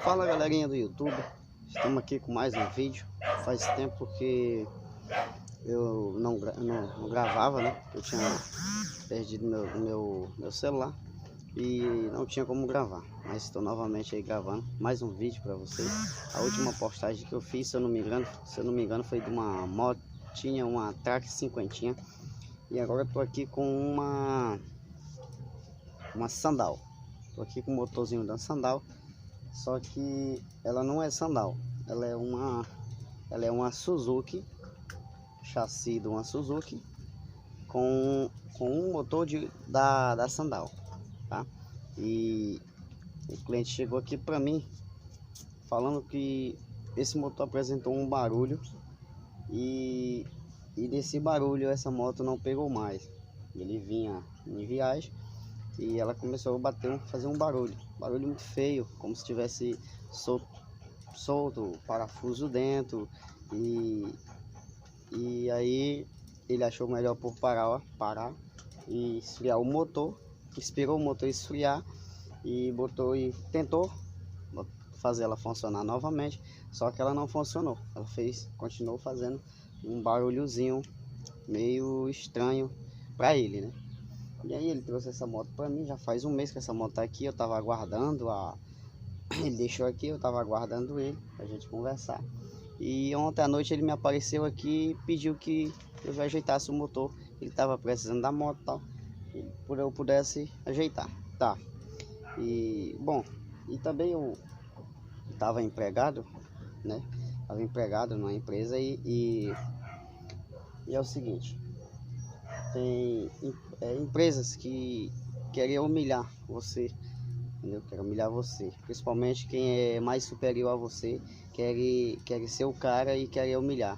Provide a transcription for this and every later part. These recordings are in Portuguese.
Fala galerinha do YouTube, estamos aqui com mais um vídeo. Faz tempo que eu não gravava, né? Eu tinha perdido meu celular e não tinha como gravar. Mas estou novamente aí gravando mais um vídeo para vocês. A última postagem que eu fiz, se eu não me engano, foi de uma motinha, uma Track 50. E agora eu tô aqui com uma Sandal. Tô aqui com o motorzinho da Sandal. Só que ela não é Sandal, ela é uma Suzuki, chassi de uma Suzuki com um motor da Sandal, tá? E o cliente chegou aqui para mim falando que esse motor apresentou um barulho e desse barulho essa moto não pegou mais. Ele vinha em viagem e ela começou a fazer um barulho muito feio, como se tivesse solto parafuso dentro. E aí ele achou melhor por parar e esfriar o motor, esperou o motor esfriar e tentou fazer ela funcionar novamente, só que ela não funcionou. Ela continuou fazendo um barulhozinho meio estranho para ele, né? E aí ele trouxe essa moto para mim, já faz um mês que essa moto tá aqui, eu tava aguardando ele deixou aqui, eu tava aguardando ele pra gente conversar. E ontem à noite ele me apareceu aqui e pediu que eu ajeitasse o motor. Ele tava precisando da moto e tal, e eu pudesse ajeitar, tá? E bom, e também eu tava empregado, né? Tava empregado numa empresa e é o seguinte, tem empresas que querem humilhar você, entendeu? Querem humilhar você, principalmente quem é mais superior a você, quer ser o cara e quer humilhar.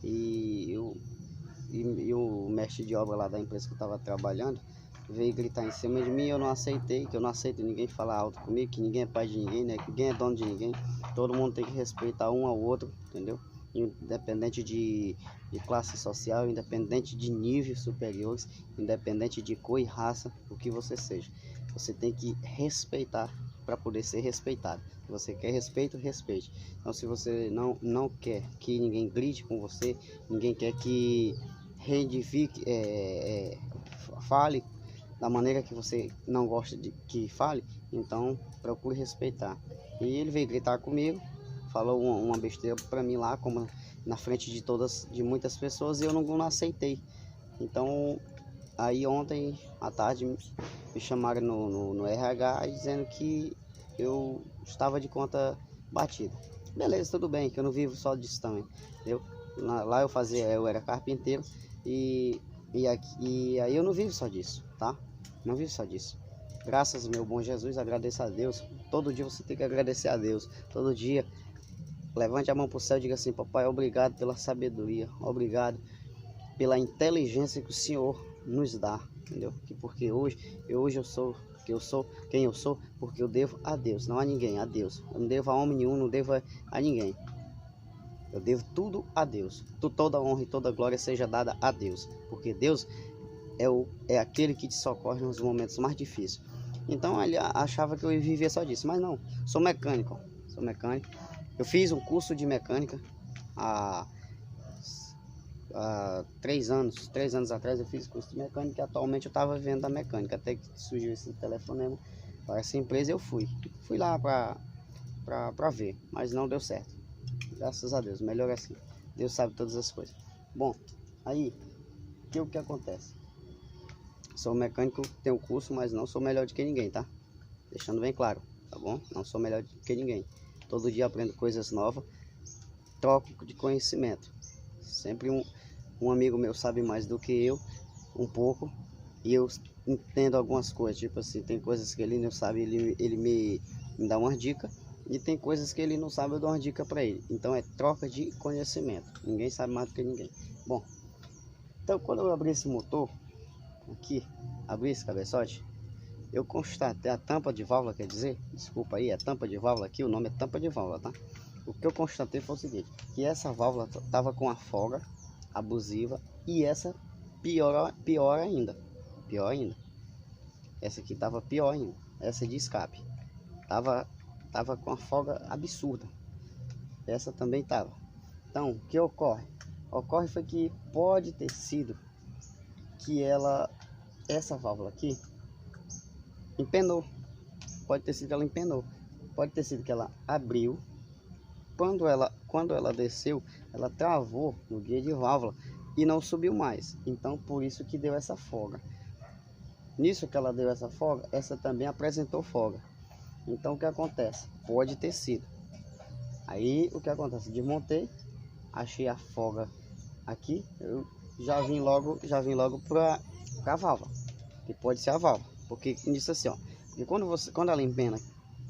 E o mestre de obra lá da empresa que eu estava trabalhando veio gritar em cima de mim. Eu não aceitei, que eu não aceito ninguém falar alto comigo, que ninguém é pai de ninguém, né? Que ninguém é dono de ninguém. Todo mundo tem que respeitar um ao outro, entendeu? Independente de classe social, independente de níveis superiores, independente de cor e raça, o que você seja. Você tem que respeitar para poder ser respeitado. Se você quer respeito, respeite. Então, se você não quer que ninguém grite com você, ninguém quer que fale da maneira que você não gosta de que fale, então procure respeitar. E ele veio gritar comigo, falou uma besteira para mim lá, como na frente de muitas pessoas, e eu não aceitei. Então aí ontem à tarde me chamaram no RH dizendo que eu estava de conta batida. Beleza, tudo bem, que eu não vivo só disso também. Lá eu era carpinteiro e aí eu não vivo só disso, tá? Não vivo só disso. Graças ao meu bom Jesus, agradeço a Deus. Todo dia você tem que agradecer a Deus. Todo dia levante a mão para o céu e diga assim: papai, obrigado pela sabedoria, obrigado pela inteligência que o Senhor nos dá, entendeu? Porque hoje eu sou quem eu sou, porque eu devo a Deus, não a ninguém, a Deus. Eu não devo a homem nenhum, não devo a ninguém. Eu devo tudo a Deus. Toda honra e toda glória seja dada a Deus, porque Deus é aquele que te socorre nos momentos mais difíceis. Então ele achava que eu ia viver só disso, mas não. Sou mecânico. Eu fiz um curso de mecânica há 3 anos atrás. Eu fiz curso de mecânica e atualmente eu estava vivendo da mecânica. Até que surgiu esse telefonema para essa empresa, eu fui lá para ver, mas não deu certo. Graças a Deus, melhor assim. Deus sabe todas as coisas. Bom, aí o que acontece? Sou mecânico, tenho curso, mas não sou melhor do que ninguém, tá? Deixando bem claro, tá bom? Não sou melhor do que ninguém. Todo dia aprendo coisas novas, troco de conhecimento. Sempre um amigo meu sabe mais do que eu, um pouco, e eu entendo algumas coisas. Tipo assim, tem coisas que ele não sabe, ele me dá uma dica, e tem coisas que ele não sabe, eu dou uma dica para ele. Então é troca de conhecimento. Ninguém sabe mais do que ninguém. Bom, então quando eu abri esse motor aqui, abri esse cabeçote, eu constatei a tampa de válvula, quer dizer, desculpa aí, é tampa de válvula aqui, o nome é tampa de válvula, tá? O que eu constatei foi o seguinte, que essa válvula tava com a folga abusiva, e essa pior ainda. Essa aqui tava pior ainda, essa de escape tava tava com uma folga absurda. Essa também tava. Então, o que ocorre? Ocorre foi que pode ter sido que essa válvula aqui empenou. Pode ter sido que ela empenou. Pode ter sido que ela abriu. Quando ela desceu, ela travou no guia de válvula e não subiu mais. Então, por isso que deu essa folga. Nisso que ela deu essa folga, essa também apresentou folga. Então, o que acontece? Pode ter sido. Aí, o que acontece? Desmontei, achei a folga aqui, eu já vim logo para a válvula, que pode ser a válvula, porque nisso assim, ó, porque quando ela empena,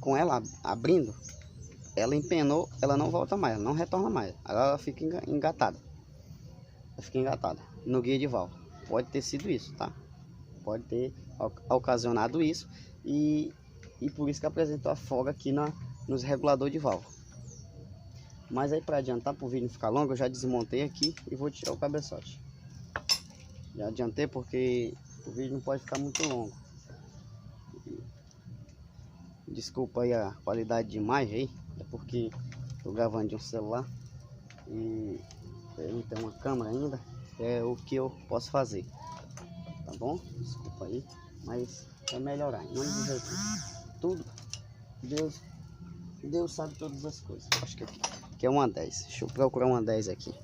com ela abrindo, ela empenou, ela não volta mais, ela não retorna mais, ela fica engatada, no guia de válvula. Pode ter sido isso, tá? Pode ter ocasionado isso e por isso que apresentou a folga aqui nos reguladores de válvula. Mas aí, para adiantar, para o vídeo não ficar longo, eu já desmontei aqui e vou tirar o cabeçote. Já adiantei porque o vídeo não pode ficar muito longo. Desculpa aí a qualidade de imagem aí, é porque estou gravando de um celular e eu não tenho uma câmera ainda, é o que eu posso fazer, tá bom? Desculpa aí, mas é melhorar. Em nome de Jesus, tudo, Deus sabe todas as coisas. Acho que aqui é uma 10. Deixa eu procurar uma 10 aqui.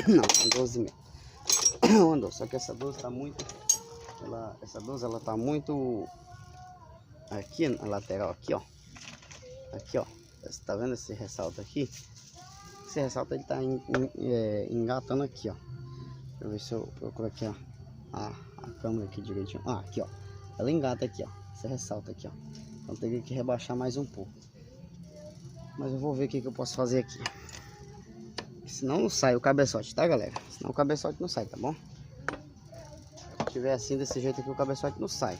Não, é 12 mesmo. Andou, só que essa 12 tá muito. Essa 12 ela tá muito. Aqui na lateral, aqui ó. Aqui ó. Você tá vendo esse ressalto aqui? Esse ressalto ele tá engatando aqui ó. Deixa eu ver se eu procuro aqui ó. A câmera aqui direitinho. Ah, aqui ó. Ela engata aqui ó. Esse ressalto aqui ó. Então teria que rebaixar mais um pouco. Mas eu vou ver o que eu posso fazer aqui. Senão não sai o cabeçote, tá galera? Senão o cabeçote não sai, tá bom? Se tiver assim desse jeito aqui, o cabeçote não sai.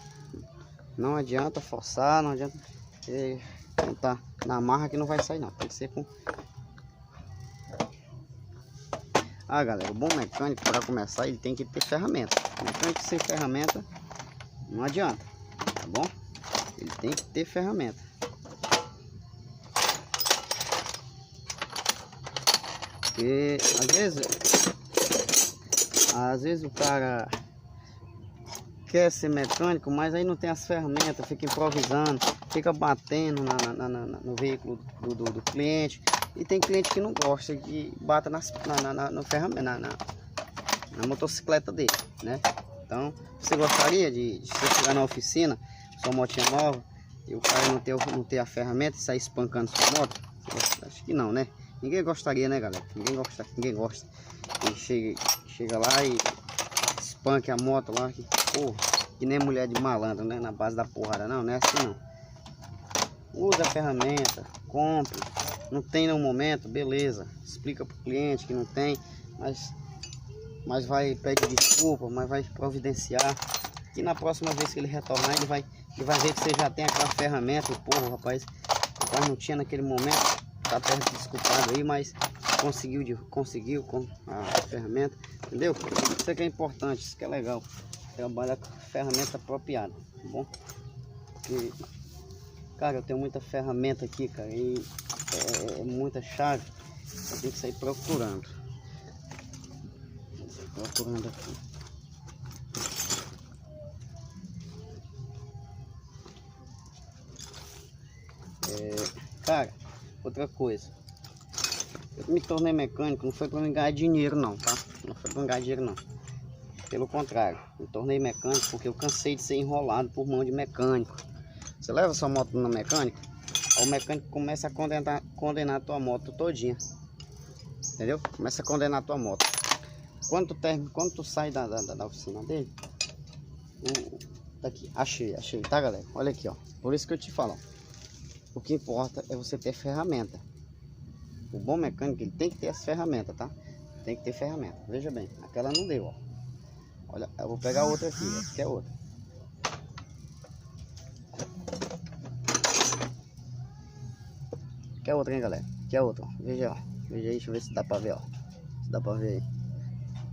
Não adianta forçar, não adianta tentar na marra que não vai sair não. Tem que ser com... Ah galera, o bom mecânico para começar ele tem que ter ferramenta. O mecânico sem ferramenta não adianta, tá bom? Ele tem que ter ferramenta. Porque às vezes o cara quer ser mecânico, mas aí não tem as ferramentas, fica improvisando, fica batendo no veículo do cliente. E tem cliente que não gosta que bata na motocicleta dele, né? Então, você gostaria de você chegar na oficina, sua motinha nova, e o cara não ter a ferramenta e sair espancando sua moto? Acho que não, né? Ninguém gostaria, né, galera? Ninguém gosta. E chega lá e espanque a moto lá, que nem mulher de malandro, né? Na base da porrada, não é assim não. Usa a ferramenta, compre. Não tem no momento, beleza. Explica pro cliente que não tem, mas vai pedir desculpa, mas vai providenciar. E na próxima vez que ele retornar, ele vai ver que você já tem aquela ferramenta. E, porra, rapaz, não tinha naquele momento. Tá perto desculpado aí, mas conseguiu com a ferramenta, entendeu? Isso aqui é importante, isso que é legal. Trabalhar com ferramenta apropriada, tá bom? Porque, cara, eu tenho muita ferramenta aqui, cara, e é muita chave. Eu tenho que sair procurando. Procurando aqui. Cara, outra coisa. Eu me tornei mecânico, não foi para me ganhar dinheiro não, tá? Não foi para me ganhar dinheiro não. Pelo contrário, me tornei mecânico porque eu cansei de ser enrolado por mão de mecânico. Você leva sua moto no mecânico, o mecânico começa a condenar a tua moto todinha. Entendeu? Começa a condenar a tua moto. Quando tu sai da oficina dele, tá aqui, achei, tá galera? Olha aqui, ó. Por isso que eu te falo, ó. O que importa é você ter ferramenta. O bom mecânico ele tem que ter as ferramentas, tá? Tem que ter ferramenta. Veja bem, aquela não deu, ó. Olha, eu vou pegar outra aqui, essa aqui é outra. Aqui é outra, hein, galera. Aqui é outra, ó. Veja, ó. Veja aí, deixa eu ver se dá pra ver, ó. Se dá pra ver aí.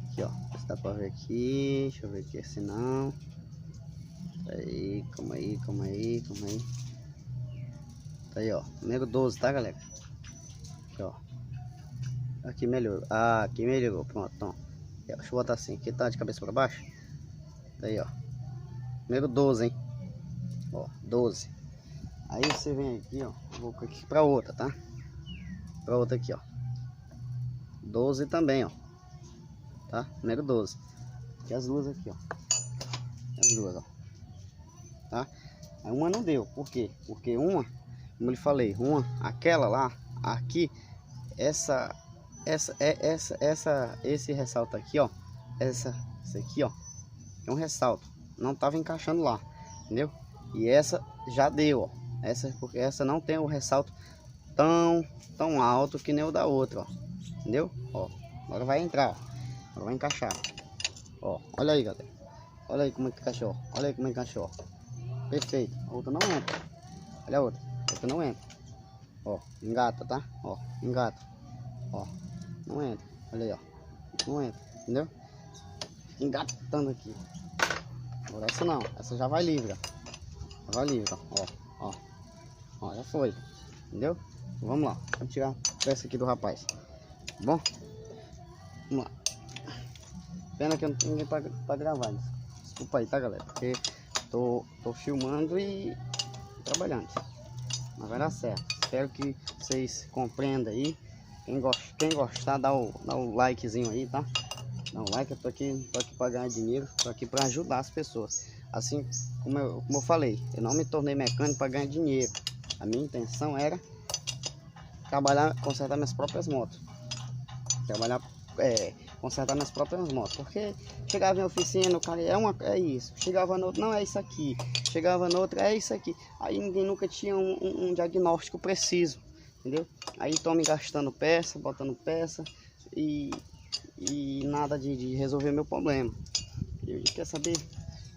Aqui, ó. Se dá pra ver aqui. Deixa eu ver aqui, se não. Aí, calma aí, calma aí, calma aí. Tá aí, ó. Número 12, tá, galera? Aqui, ó. Aqui melhorou. Ah, aqui melhorou. Pronto, então. Deixa eu botar assim. Aqui tá de cabeça pra baixo. Tá aí, ó. Número 12, hein? Ó, 12. Aí você vem aqui, ó. Vou aqui pra outra, tá? Pra outra aqui, ó. 12 também, ó. Tá? Número 12. Aqui as duas aqui, ó. As duas, ó. Tá? Aí uma não deu. Por quê? Porque uma, como eu lhe falei, uma, aquela lá, aqui, esse ressalto aqui, ó. Esse aqui, ó. É um ressalto. Não tava encaixando lá, entendeu? E essa já deu, ó. Porque essa não tem o ressalto tão alto que nem o da outra, ó. Entendeu? Ó. Agora vai entrar, ó. Agora vai encaixar. Ó, olha aí, galera. Olha aí como é que encaixou. Olha aí como é que encaixou. Perfeito. A outra não entra. Olha a outra. A outra não entra. Ó, engata, tá? Ó, engata. Ó, não entra. Olha aí, ó. Não entra, entendeu? Engatando aqui. Agora essa não. Essa já vai livre, ó. Já vai livre, ó. Ó, ó, já foi. Entendeu? Vamos lá. Vamos tirar a peça aqui do rapaz. Bom? Vamos lá. Pena que eu não tenho ninguém pra gravar. Desculpa aí, tá, galera? Porque tô filmando e trabalhando. Mas vai dar certo. Espero que vocês compreendam aí. Quem gostar, dá o likezinho aí, tá? Dá um like. Eu tô aqui pra ganhar dinheiro. Tô aqui pra ajudar as pessoas. Assim como eu falei, eu não me tornei mecânico para ganhar dinheiro. A minha intenção era trabalhar, consertar minhas próprias motos. Consertar minhas próprias motos. Porque chegava em oficina, o cara é isso. Chegava no outro, não é isso aqui. Chegava no outro, é isso aqui. Aí ninguém nunca tinha um diagnóstico preciso, entendeu? Aí estão me gastando peça, botando peça e nada de resolver meu problema. Eu quer saber?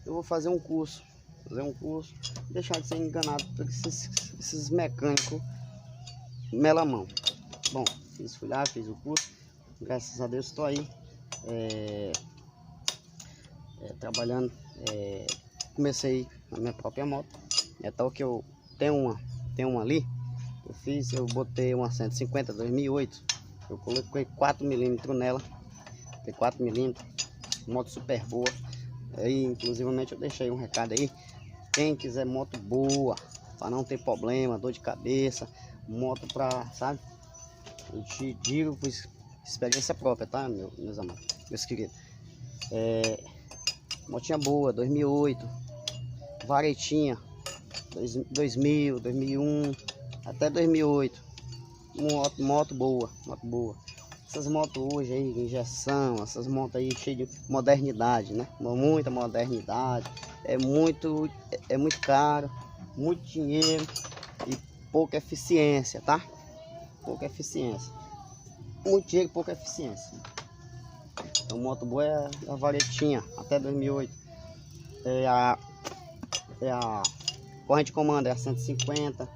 Eu vou fazer um curso. Deixar de ser enganado por esses mecânicos melamão. Bom, fui lá, fiz o curso. Graças a Deus estou aí trabalhando. Comecei na minha própria moto. É tal que eu tenho uma ali. Eu botei uma 150 2008. Eu coloquei 4mm nela. Tem 4mm. Moto super boa. Aí, inclusivamente, eu deixei um recado aí. Quem quiser moto boa, para não ter problema, dor de cabeça, moto pra, sabe? Eu te digo por experiência própria, tá, meus amores, meus queridos. Motinha boa, 2008, varetinha, 2000, 2001, até 2008. Moto boa. Essas motos hoje aí, injeção, essas motos aí cheias de modernidade, né? Muita modernidade, é muito caro, muito dinheiro e pouca eficiência, tá? Pouca eficiência. Muito dinheiro e pouca eficiência. Então, moto boa é a varetinha, até 2008. A corrente comando é a 150,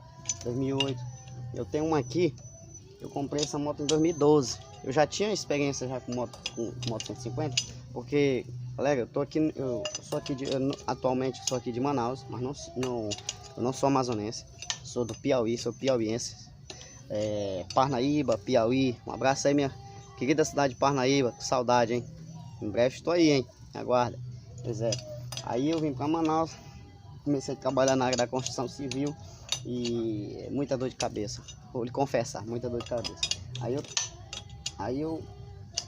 2008. Eu tenho uma aqui, eu comprei essa moto em 2012. Eu já tinha experiência já com moto 150, porque, galera, atualmente sou aqui de Manaus, mas eu não sou amazonense, sou do Piauí, sou piauiense. Parnaíba, Piauí, um abraço aí, minha querida cidade de Parnaíba, com saudade, hein? Em breve estou aí, hein? Aguarda. Pois é. Aí eu vim para Manaus, comecei a trabalhar na área da construção civil e muita dor de cabeça. Vou lhe confessar, muita dor de cabeça. Aí eu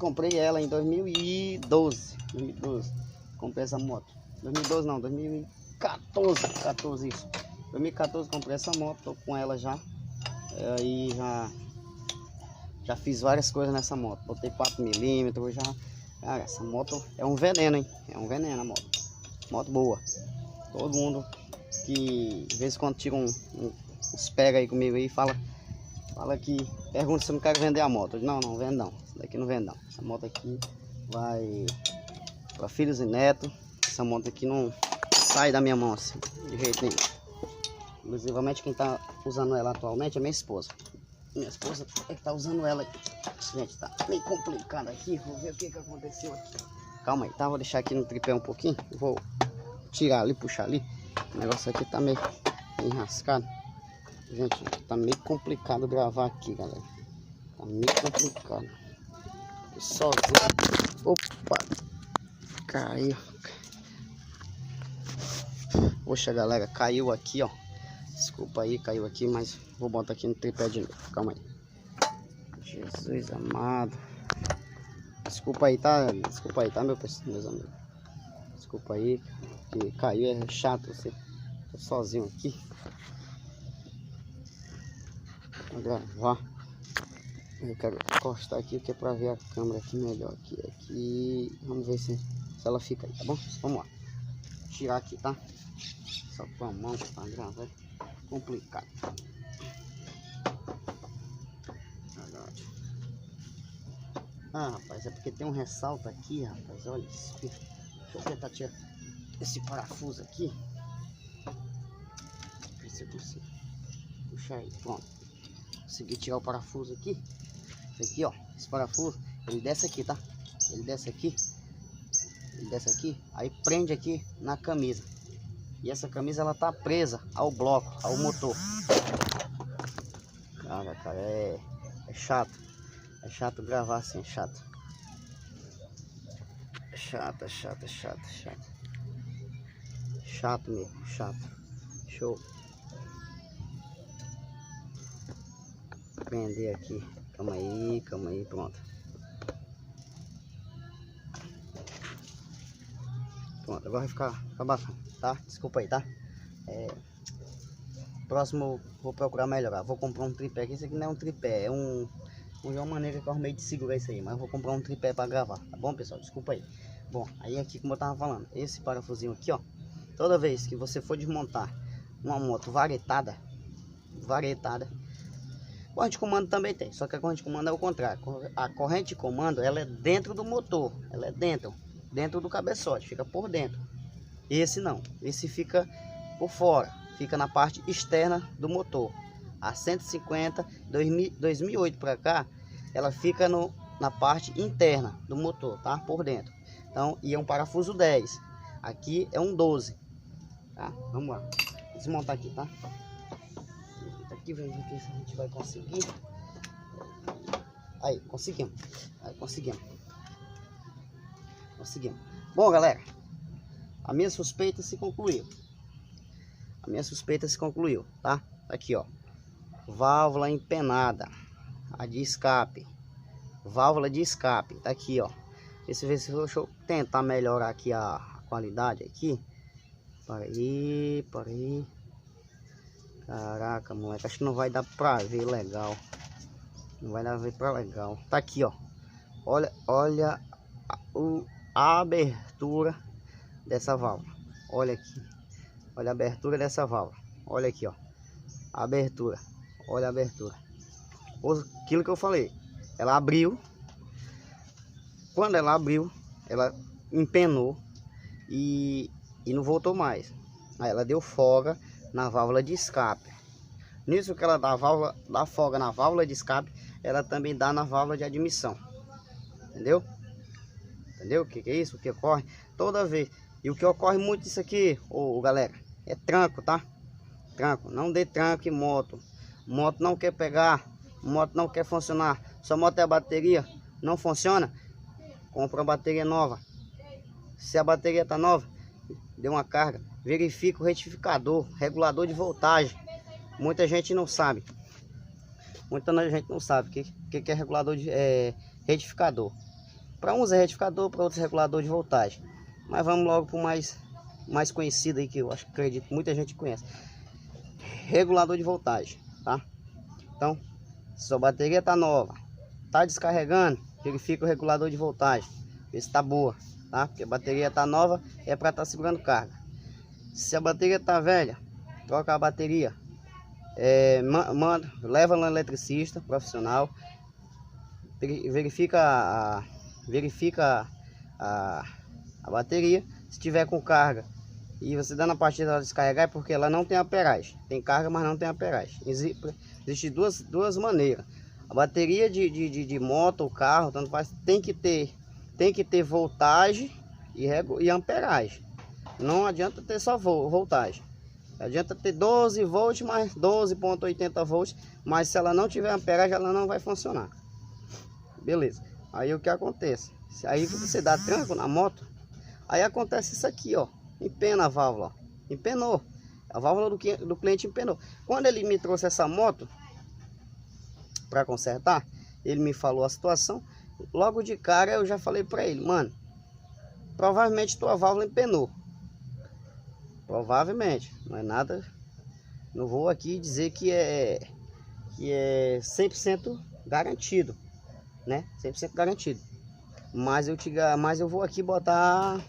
comprei ela em 2012. Comprei essa moto. 2012 não, 2014 isso. 2014 comprei essa moto, tô com ela já. Aí já fiz várias coisas nessa moto. Botei 4mm já. Cara, essa moto é um veneno, hein? É um veneno a moto. Moto boa. Todo mundo que de vez em quando tira uns pega aí comigo aí, fala que pergunta se eu não quero vender a moto. Eu digo, não vendo não. Essa daqui não vende não. Essa moto aqui vai para filhos e netos. Essa moto aqui não sai da minha mão assim, de jeito nenhum. Inclusivamente quem tá usando ela atualmente é minha esposa. Minha esposa é que tá usando ela aqui. Gente, tá meio complicado aqui. Vou ver o que aconteceu aqui. Calma aí, tá? Vou deixar aqui no tripé um pouquinho. Vou tirar ali, puxar ali. O negócio aqui tá meio enrascado. Gente, tá meio complicado gravar aqui, galera. Tá meio complicado. Sozinho. Opa! Caiu. Poxa, galera, caiu aqui, ó. Desculpa aí, caiu aqui, mas vou botar aqui no tripé de novo. Calma aí. Jesus amado. Desculpa aí, tá? Desculpa aí, tá, meus amigos? Desculpa aí, que caiu, é chato você. Tô sozinho aqui. Vou gravar. Eu quero encostar aqui, que é pra ver a câmera aqui melhor. Aqui. Vamos ver se ela fica aí, tá bom? Vamos lá. Vou tirar aqui, tá? Só com a mão pra gravar. Complicado. Ah, rapaz, é porque tem um ressalto aqui, rapaz. Olha isso. Deixa eu tentar tirar esse parafuso aqui. Ver se eu consigo puxar aí. Pronto. Consegui tirar o parafuso aqui. Esse aqui, ó. Esse parafuso, ele desce aqui, tá? Ele desce aqui. Ele desce aqui. Aí prende aqui na camisa. E essa camisa, ela tá presa ao bloco, ao motor. Cara, é chato. É chato gravar assim, é chato. É chato, é chato, é chato, é chato. Chato mesmo, chato. Show. Prender aqui. Calma aí, pronto. Pronto, agora vai ficar bacana, tá? Desculpa aí, tá? Próximo vou procurar melhorar. Vou comprar um tripé aqui. Isso aqui não é um tripé, é uma maneira que eu arrumei de segurar isso aí. Mas eu vou comprar um tripé para gravar, tá bom, pessoal? Desculpa aí. Bom, aí aqui, como eu tava falando, esse parafusinho aqui, ó. Toda vez que você for desmontar uma moto varetada, corrente de comando também tem, só que a corrente de comando é o contrário. A corrente de comando, ela é dentro do motor, ela é dentro do cabeçote, fica por dentro. Esse não, esse fica por fora, fica na parte externa do motor. A 150, 2008 para cá, ela fica na parte interna do motor, tá? Por dentro. Então, e é um parafuso 10. Aqui é um 12. Tá? Vamos lá. Vou desmontar aqui, tá? Aqui, vamos ver se a gente vai conseguir. Aí, conseguimos. Conseguimos. Bom, galera, a minha suspeita se concluiu. Tá? Aqui, ó. Válvula empenada. A de escape. Válvula de escape. Tá aqui, ó. Deixa eu tentar melhorar aqui a qualidade aqui. Para aí. Caraca, moleque, acho que não vai dar pra ver legal. Não vai dar pra ver pra legal. Tá aqui, ó. Olha a abertura dessa válvula. Olha aqui. Olha a abertura dessa válvula. Olha aqui, ó. A abertura. Olha a abertura. Aquilo que eu falei. Ela abriu. Quando ela abriu, ela empenou e não voltou mais. Aí ela deu folga na válvula de escape. Nisso que ela dá folga na válvula de escape, ela também dá na válvula de admissão. Entendeu? O que é isso? O que ocorre toda vez. E o que ocorre muito disso aqui, galera, é tranco, tá? Tranco. Não dê tranco em moto. Moto não quer pegar, moto não quer funcionar. Sua moto é a bateria, não funciona? Compra uma bateria nova. Se a bateria tá nova, dê uma carga. Verifica o retificador, regulador de voltagem. Muita gente não sabe. O que é regulador de retificador. Para uns é retificador, para outros é regulador de voltagem. Mas vamos logo para o mais conhecido aí, que eu acredito que muita gente conhece. Regulador de voltagem, tá? Então, se sua bateria tá nova, tá descarregando, verifica o regulador de voltagem. Vê se tá boa, tá? Porque a bateria tá nova, é para estar segurando carga. Se a bateria tá velha, troca a bateria. Leva no eletricista profissional. Verifica a bateria. Se tiver com carga, E você dando a partida ela descarregar é porque ela não tem amperagem. Tem carga, mas não tem amperagem. Existe duas maneiras. A bateria de moto ou carro, tanto faz, tem que ter voltagem e amperagem. Não adianta ter só voltagem. Adianta ter 12 volts mais 12,80 volts, mas se ela não tiver amperagem, ela não vai funcionar. Beleza. Aí o que acontece? Aí você dá tranco na moto, aí acontece isso aqui, ó. Empena a válvula, ó. Empenou. A válvula do cliente empenou. Quando ele me trouxe essa moto para consertar, ele me falou a situação. Logo de cara eu já falei para ele, mano, provavelmente tua válvula empenou. Provavelmente, não é nada. Não vou aqui dizer que é 100% garantido, né? 100% garantido. Mas eu vou aqui botar,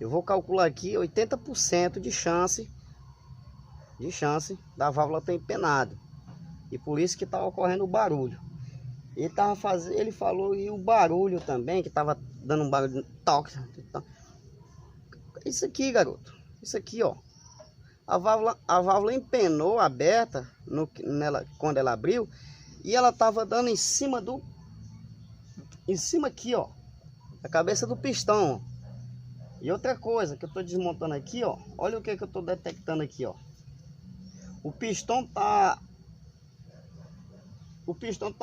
eu vou calcular aqui 80% de chance da válvula ter empenado. E por isso que tá ocorrendo o barulho. Ele falou e o barulho também, que tava dando um barulho de toque. Isso aqui, garoto. Isso aqui, ó. A válvula empenou aberta nela quando ela abriu, e ela tava dando em cima aqui, ó, a cabeça do pistão. E outra coisa que eu tô desmontando aqui, ó, olha o que eu tô detectando aqui, ó. O pistão tá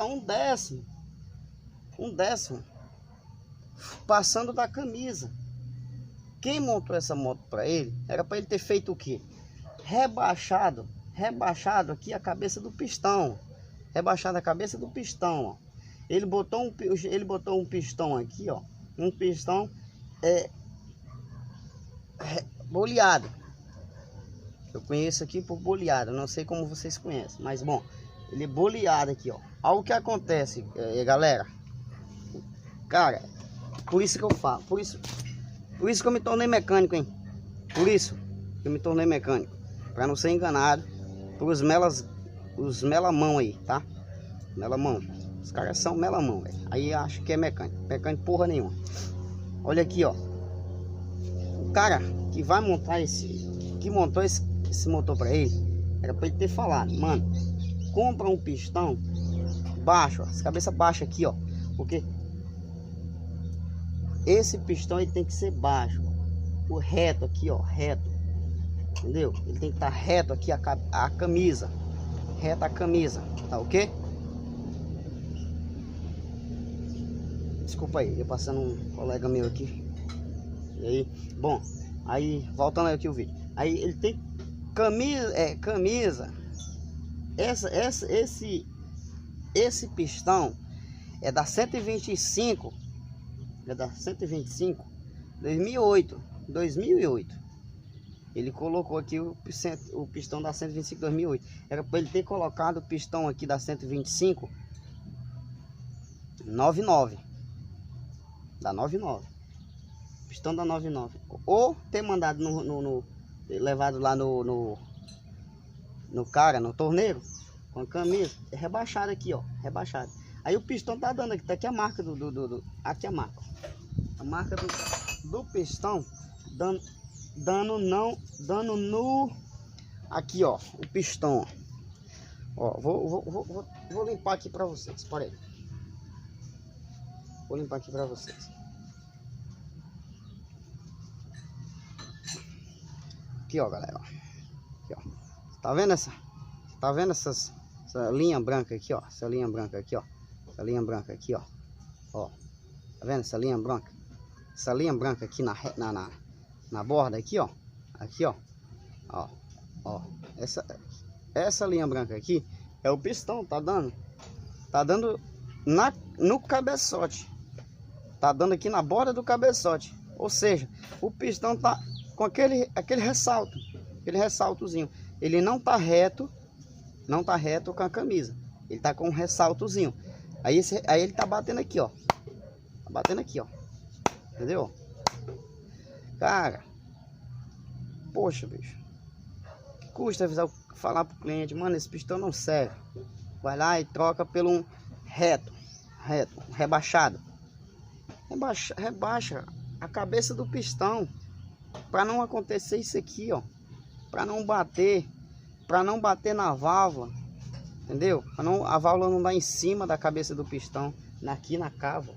um décimo passando da camisa. Quem montou essa moto para ele, era para ele ter feito o quê? Rebaixado aqui a cabeça do pistão. Rebaixado a cabeça do pistão, ó. Ele botou um pistão aqui, ó. Um pistão boleado. Eu conheço aqui por boleado, não sei como vocês conhecem, mas bom, ele é boleado aqui, ó. Olha o que acontece, galera. Cara, por isso que eu falo, por isso que eu me tornei mecânico, hein? Por isso que eu me tornei mecânico, para não ser enganado por os melamão aí, tá? Melamão. Os caras são melamão, velho. Aí acho que é mecânico. Mecânico porra nenhuma. Olha aqui, ó. O cara que vai montar que montou esse motor para ele, era para ele ter falado, mano, compra um pistão baixo, ó, as cabeças baixas aqui, ó, porque esse pistão ele tem que ser baixo, o reto aqui, ó, reto, entendeu? Ele tem que estar reto aqui a camisa, reta a camisa, tá ok? Desculpa aí, eu passando um colega meu aqui. E aí, bom, aí voltando aqui o vídeo. Aí ele tem camisa. Esse pistão é da 125. É da 125 2008. Ele colocou aqui o pistão da 125 2008. Era para ele ter colocado o pistão aqui da 125 99. Da 99. Pistão da 99. Ou ter mandado levado lá no torneiro com a camisa rebaixado aqui, ó, rebaixado. Aí o pistão tá dando aqui, tá aqui a marca aqui a marca. A marca do pistão dando no aqui, ó, o pistão. Ó, vou limpar aqui para vocês. Para aí. Vou limpar aqui para vocês. Aqui, ó, galera. Aqui, ó. Tá vendo essa linha branca aqui, ó? Essa linha branca aqui, ó. Essa linha branca aqui, ó. Ó. Tá vendo essa linha branca? Essa linha branca aqui na borda aqui, ó. Aqui, ó. Ó. Essa linha branca aqui é o pistão, tá dando no cabeçote. Tá dando aqui na borda do cabeçote. Ou seja, o pistão tá com aquele ressaltozinho. Ele não tá reto com a camisa. Ele tá com um ressaltozinho. Aí ele tá batendo aqui, ó. Tá batendo aqui, ó. Entendeu? Cara, poxa, bicho. Que custa falar pro cliente, mano, esse pistão não serve. Vai lá e troca pelo um reto, rebaixado. Rebaixa a cabeça do pistão. para não acontecer isso aqui, ó, para não bater na válvula, entendeu? Pra não, a válvula não dar em cima da cabeça do pistão, aqui na cava.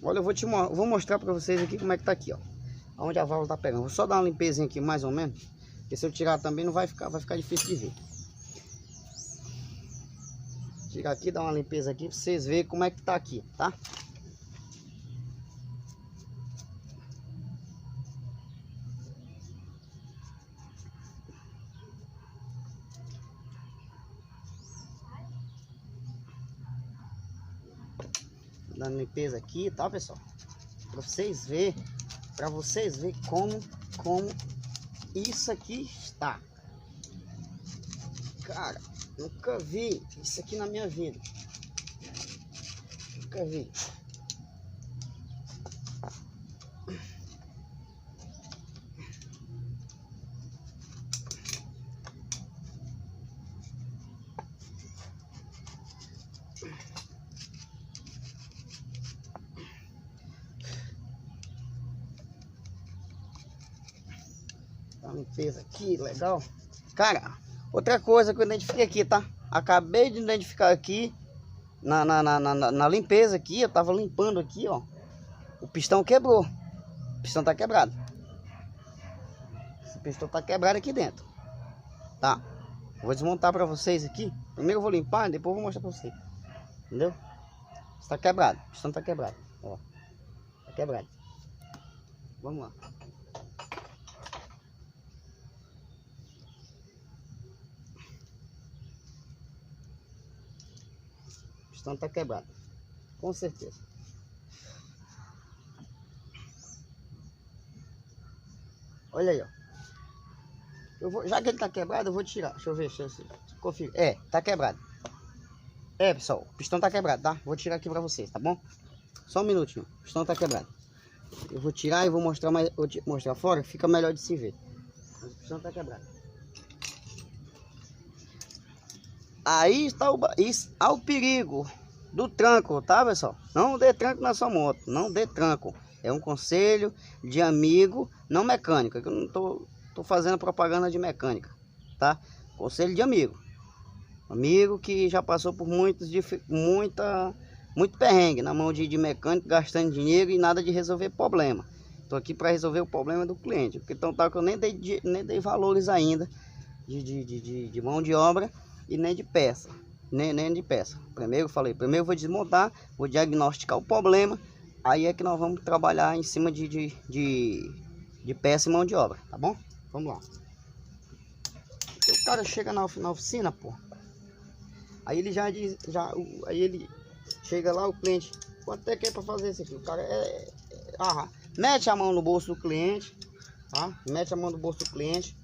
Olha, eu vou mostrar para vocês aqui como é que tá aqui, ó, onde a válvula tá pegando. Vou só dar uma limpezinha aqui mais ou menos, porque se eu tirar também não vai ficar difícil de ver. Tirar aqui, dar uma limpeza aqui para vocês verem como é que tá aqui, tá? Dando limpeza aqui, tá, pessoal? Para vocês verem como isso aqui está. Cara, nunca vi isso aqui na minha vida. Nunca vi. Uma limpeza aqui, legal. Cara, outra coisa que eu identifiquei aqui, tá? Acabei de identificar aqui na limpeza aqui, eu tava limpando aqui, ó. O pistão quebrou. O pistão tá quebrado. Esse pistão tá quebrado aqui dentro. Tá? Vou desmontar pra vocês aqui. Primeiro eu vou limpar, depois eu vou mostrar pra vocês. Entendeu? Está quebrado. O pistão tá quebrado. Ó. Tá quebrado. Vamos lá. O pistão tá quebrado. Com certeza. Olha aí, ó. Já que ele tá quebrado, eu vou tirar. Deixa eu ver se eu confio. É, tá quebrado. É, pessoal, o pistão tá quebrado, tá? Vou tirar aqui pra vocês, tá bom? Só um minutinho. O pistão tá quebrado. Eu vou tirar e vou mostrar mais. Vou mostrar fora, fica melhor de se ver. Mas o pistão tá quebrado. Aí está o perigo do tranco, tá, pessoal? Não dê tranco na sua moto, não dê tranco. É um conselho de amigo, não mecânico. Que eu não tô fazendo propaganda de mecânica, tá? Conselho de amigo. Amigo que já passou por muito perrengue na mão de mecânico, gastando dinheiro e nada de resolver problema. Tô aqui para resolver o problema do cliente. Porque então tá que eu nem dei valores ainda de mão de obra e nem de peça. Nem de peça. Primeiro eu vou desmontar, vou diagnosticar o problema. Aí é que nós vamos trabalhar em cima de peça e mão de obra, tá bom? Vamos lá. O cara chega na oficina, pô. Aí ele aí ele chega lá, o cliente, quanto é que é para fazer isso aqui? O cara mete a mão no bolso do cliente, tá? Mete a mão no bolso do cliente,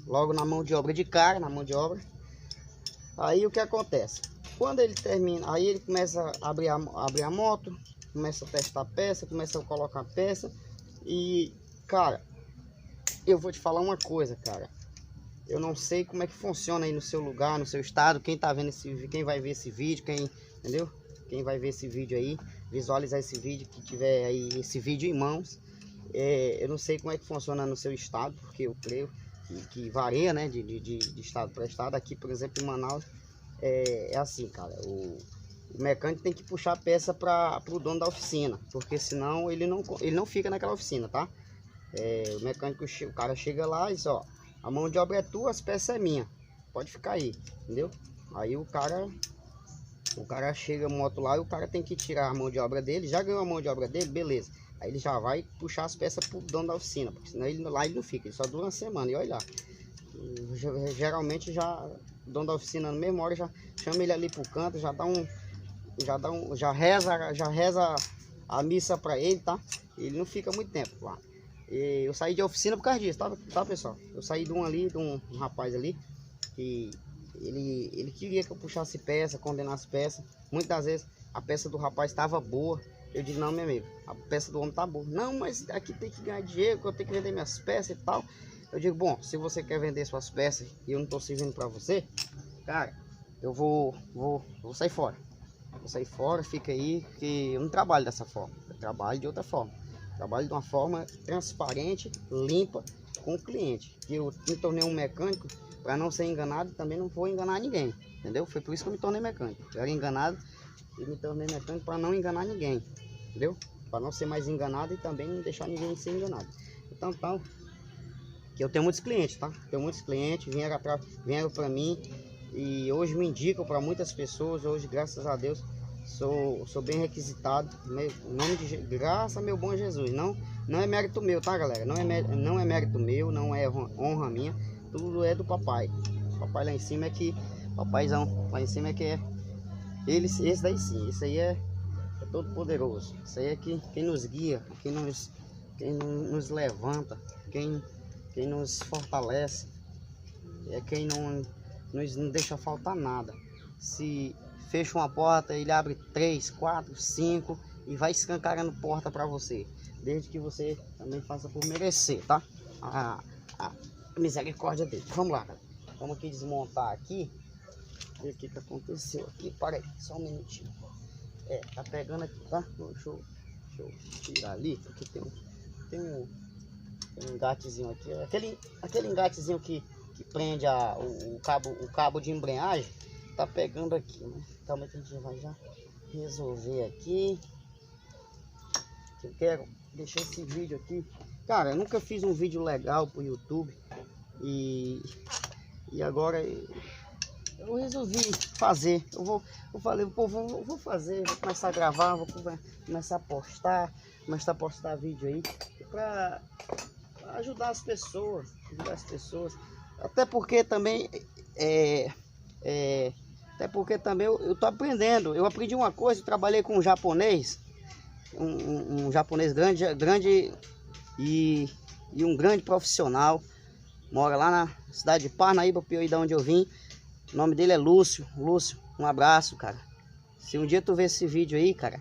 logo na mão de obra de cara, na mão de obra. Aí o que acontece? Quando ele termina, aí ele começa a abrir a moto, começa a testar a peça, começa a colocar a peça. E, cara, eu vou te falar uma coisa, cara. Eu não sei como é que funciona aí no seu lugar, no seu estado. Quem tá vendo quem vai ver esse vídeo, entendeu? Quem vai ver esse vídeo aí, visualizar esse vídeo, que tiver aí esse vídeo em mãos. Eu não sei como é que funciona no seu estado, porque eu creio que varia, né, de estado para estado. Aqui, por exemplo, em Manaus, é assim, cara. O mecânico tem que puxar a peça para o dono da oficina, porque senão ele não fica naquela oficina, tá? O mecânico, o cara chega lá e diz, ó, a mão de obra é tua, as peças é minha, pode ficar aí, entendeu? Aí o cara chega a moto lá e o cara tem que tirar a mão de obra dele, já ganhou a mão de obra dele, beleza. Aí ele já vai puxar as peças pro dono da oficina, porque senão ele não fica, ele só dura uma semana. E olha lá, geralmente o dono da oficina na mesma hora já chama ele ali pro canto, já reza a missa para ele, tá? Ele não fica muito tempo lá. Eu saí de oficina por causa disso, tá, pessoal? Eu saí de um rapaz ali, que ele queria que eu puxasse peça, condenasse peça. Muitas das vezes a peça do rapaz estava boa. Eu digo, não, meu amigo, a peça do homem tá boa. Não, mas aqui tem que ganhar dinheiro, que eu tenho que vender minhas peças e tal. Eu digo, bom, se você quer vender suas peças e eu não tô servindo para você, cara, eu vou sair fora. Vou sair fora, fica aí, que eu não trabalho dessa forma. Eu trabalho de outra forma. Trabalho de uma forma transparente, limpa com o cliente. Eu me tornei um mecânico para não ser enganado, também não vou enganar ninguém, entendeu? Foi por isso que eu me tornei mecânico. Eu era enganado e me tornei mecânico para não enganar ninguém, entendeu? Para não ser mais enganado e também não deixar ninguém ser enganado. Então, que eu tenho muitos clientes, tá? Tenho muitos clientes, vieram para mim e hoje me indicam para muitas pessoas. Hoje, graças a Deus, sou bem requisitado. Em nome de graças a meu bom Jesus. Não é mérito meu, tá, galera? Não é mérito meu, não é honra minha. Tudo é do papai. Papai lá em cima é que, papaizão lá em cima é que é ele, esse daí sim, esse aí é todo poderoso. Esse aí é quem nos guia, quem nos levanta, quem nos fortalece, é quem não deixa faltar nada. Se fecha uma porta, ele abre 3, 4, 5 e vai escancarando porta para você, desde que você também faça por merecer, tá? A misericórdia dele. Vamos lá, galera. Vamos aqui desmontar aqui. Ver o que aconteceu aqui. Para aí, só um minutinho. Tá pegando aqui, tá? Deixa eu tirar ali, porque tem um engatezinho aqui. Aquele engatezinho que prende o cabo de embreagem. Tá pegando aqui, né? Calma que a gente vai já resolver aqui. Eu quero deixar esse vídeo aqui. Cara, eu nunca fiz um vídeo legal pro YouTube. E agora eu resolvi fazer. Eu falei, pô, vou fazer, vou começar a gravar, vou começar a postar vídeo aí pra ajudar as pessoas. Até porque também eu tô aprendendo. Eu aprendi uma coisa, eu trabalhei com um japonês, um japonês grande e um grande profissional. Mora lá na cidade de Parnaíba, Piauí, da onde eu vim. O nome dele é Lúcio. Lúcio, um abraço, cara. Se um dia tu ver esse vídeo aí, cara,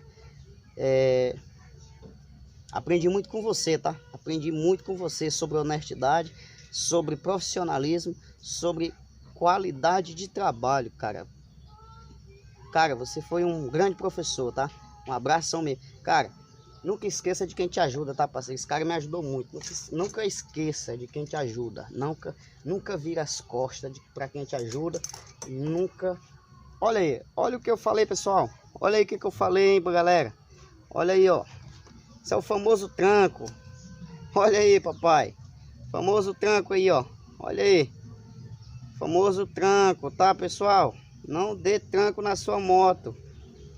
aprendi muito com você, tá? Aprendi muito com você sobre honestidade, sobre profissionalismo, sobre qualidade de trabalho, cara. Cara, você foi um grande professor, tá? Um abração mesmo. Cara, nunca esqueça de quem te ajuda, tá, parceiro? Esse cara me ajudou muito. Nunca esqueça de quem te ajuda. Nunca vira as costas para quem te ajuda. Nunca. Olha aí, olha o que eu falei, pessoal. Olha aí o que eu falei, hein, galera. Olha aí, ó. Esse é o famoso tranco. Olha aí, papai. Famoso tranco aí, ó. Olha aí. Famoso tranco, tá, pessoal? Não dê tranco na sua moto.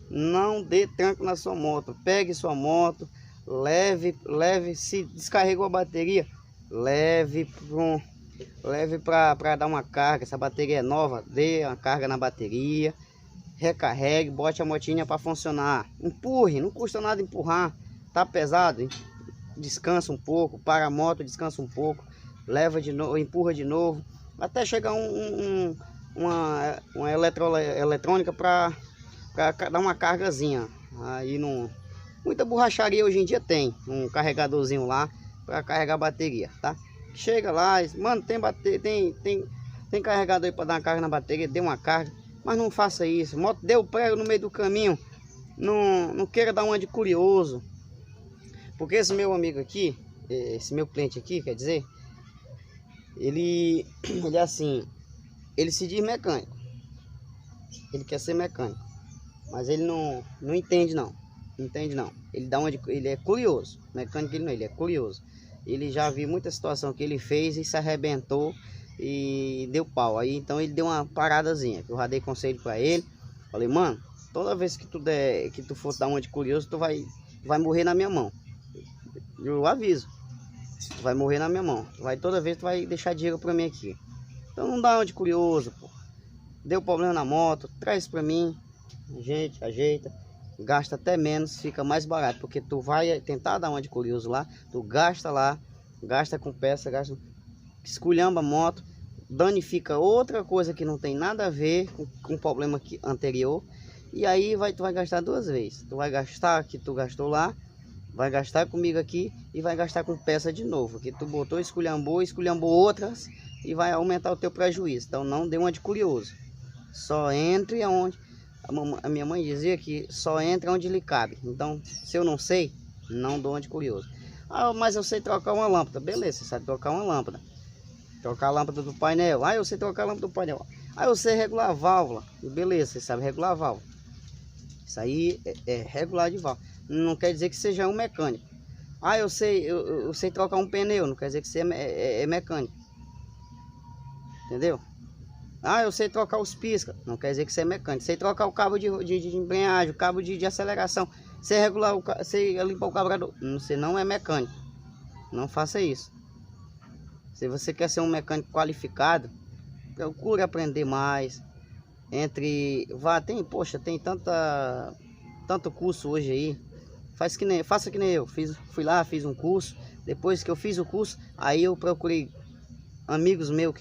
Não dê tranco na sua moto. Pegue sua moto, leve, se descarregou a bateria, leve para dar uma carga. Essa bateria é nova, dê uma carga na bateria, recarregue, bote a motinha para funcionar. Empurre, não custa nada empurrar. Tá pesado? Descansa um pouco, para a moto, descansa um pouco, leva de novo, empurra de novo, até chegar uma eletrônica para dar uma cargazinha. Aí muita borracharia hoje em dia tem um carregadorzinho lá para carregar a bateria, tá? Chega lá, mano, tem carregador aí para dar uma carga na bateria, dê uma carga, mas não faça isso. Moto deu prego no meio do caminho, não queira dar uma de curioso, porque esse meu amigo aqui, esse meu cliente aqui, quer dizer, ele é assim, ele se diz mecânico, ele quer ser mecânico, mas ele não entende não. Ele é curioso. Mecânico ele é curioso. Ele já viu muita situação que ele fez e se arrebentou e deu pau. Aí então ele deu uma paradazinha. Eu já dei conselho para ele. Falei, mano, toda vez que tu for dar uma de curioso, tu vai morrer na minha mão. Eu aviso. Tu vai morrer na minha mão. Toda vez tu vai deixar dinheiro para mim aqui. Então não dá uma de curioso, pô. Deu problema na moto, traz para mim. A gente ajeita, gasta até menos, fica mais barato, porque tu vai tentar dar uma de curioso lá, tu gasta lá, gasta com peça, esculhamba a moto, danifica outra coisa que não tem nada a ver com o problema anterior, e aí tu vai gastar duas vezes. Tu vai gastar que tu gastou lá, vai gastar comigo aqui e vai gastar com peça de novo, que tu botou, esculhambou outras e vai aumentar o teu prejuízo. Então não dê uma de curioso, só entre aonde a minha mãe dizia, que só entra onde lhe cabe. Então, se eu não sei, não dou uma de curioso. Ah, mas eu sei trocar uma lâmpada. Beleza, você sabe trocar uma lâmpada. Trocar a lâmpada do painel. Ah, eu sei trocar a lâmpada do painel. Ah, eu sei regular a válvula. Beleza, você sabe regular a válvula. Isso aí é regular de válvula. Não quer dizer que seja um mecânico. Ah, eu sei trocar um pneu. Não quer dizer que você é mecânico. Entendeu? Ah, eu sei trocar os pisca. Não quer dizer que você é mecânico. Sei trocar o cabo de embreagem, o cabo de aceleração. Sei regular sei limpar o carburador. Você não é mecânico. Não faça isso. Se você quer ser um mecânico qualificado, procure aprender mais. Poxa, tem tanto curso hoje aí. Faça que nem eu. Fui lá, fiz um curso. Depois que eu fiz o curso, aí eu procurei amigos meus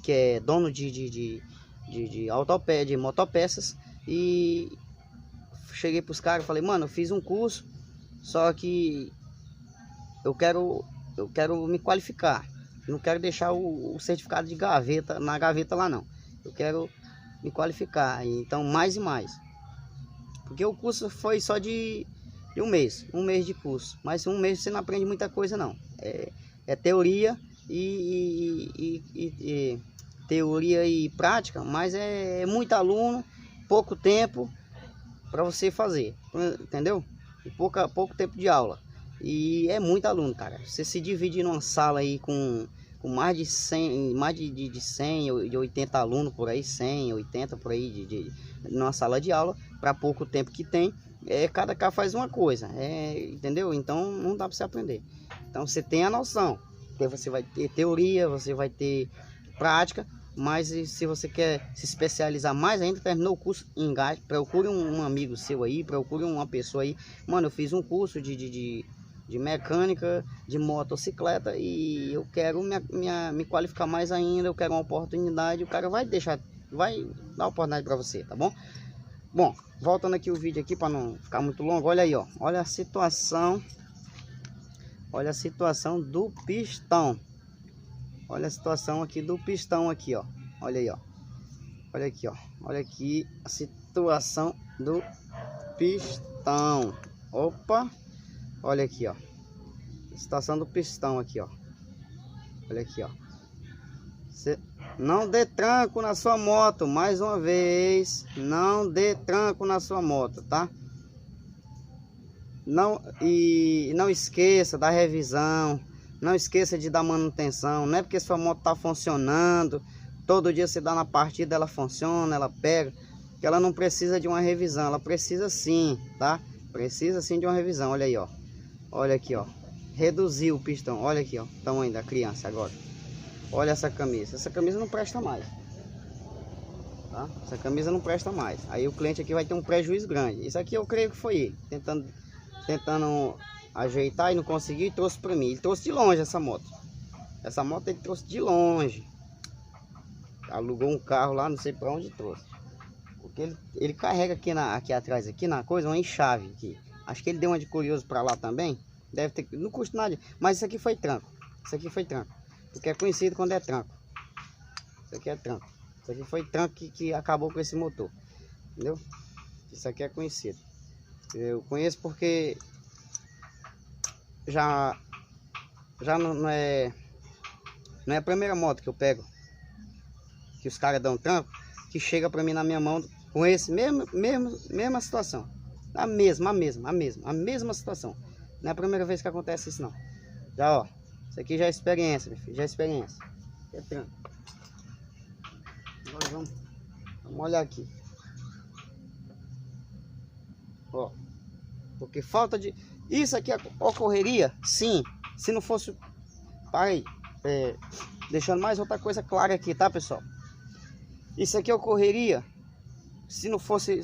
que é dono de motopeças, e cheguei pros caras e falei, mano, eu fiz um curso, só que eu quero me qualificar. Não quero deixar o certificado de gaveta na gaveta lá, não. Eu quero me qualificar, então mais e mais. Porque o curso foi só de um mês de curso, mas um mês você não aprende muita coisa, não. É teoria teoria e prática, mas é muito aluno, pouco tempo para você fazer, entendeu? E pouco tempo de aula. E é muito aluno, cara. Você se divide numa sala aí com mais de 100, mais de 100, de 80 alunos por aí, 100, 80 por aí, numa sala de aula, para pouco tempo que tem, cada cara faz uma coisa, entendeu? Então não dá para você aprender. Então você tem a noção, porque você vai ter teoria, você vai ter prática, mas se você quer se especializar mais ainda, terminou o curso, engaje, procure um amigo seu aí, procure uma pessoa aí. Mano, eu fiz um curso de mecânica de motocicleta e eu quero me qualificar mais ainda, eu quero uma oportunidade. O cara vai dar oportunidade para você, tá bom? Bom, voltando aqui o vídeo aqui para não ficar muito longo, olha aí, ó, olha a situação do pistão. Olha a situação aqui do pistão aqui, ó. Olha aí, ó. Olha aqui, ó. Olha aqui a situação do pistão. Opa. Olha aqui, ó. Situação do pistão aqui, ó. Olha aqui, ó. Não dê tranco na sua moto, mais uma vez. Não dê tranco na sua moto, tá? Não esqueça da revisão. Não esqueça de dar manutenção. Não é porque sua moto tá funcionando, todo dia você dá na partida, ela funciona, ela pega, que ela não precisa de uma revisão. Ela precisa sim, tá? Precisa sim de uma revisão. Olha aí, ó. Olha aqui, ó. Reduziu o pistão. Olha aqui, ó. O tamanho da criança agora. Olha essa camisa. Essa camisa não presta mais, tá? Essa camisa não presta mais. Aí o cliente aqui vai ter um prejuízo grande. Isso aqui eu creio que foi ele tentando ajeitar e não conseguiu, e trouxe para mim. Ele trouxe de longe essa moto. Essa moto ele trouxe de longe. Alugou um carro lá, não sei para onde trouxe. Porque ele carrega aqui atrás, aqui na coisa, uma enxave aqui. Acho que ele deu uma de curioso para lá também. Deve ter, não custa nada. Mas isso aqui foi tranco. Isso aqui foi tranco. Porque é conhecido quando é tranco. Isso aqui é tranco. Isso aqui foi tranco que acabou com esse motor. Entendeu? Isso aqui é conhecido. Eu conheço porque já não é a primeira moto que eu pego, que os caras dão tranco, que chega pra mim na minha mão com esse mesma situação. A mesma situação. Não é a primeira vez que acontece isso, não. Já, ó, isso aqui já é experiência, meu filho, já é experiência. É tranco. Agora vamos olhar aqui. Ó, porque falta de... Isso aqui ocorreria, sim, se não fosse... Para aí, deixando mais outra coisa clara aqui, tá, pessoal? Isso aqui ocorreria se não fosse...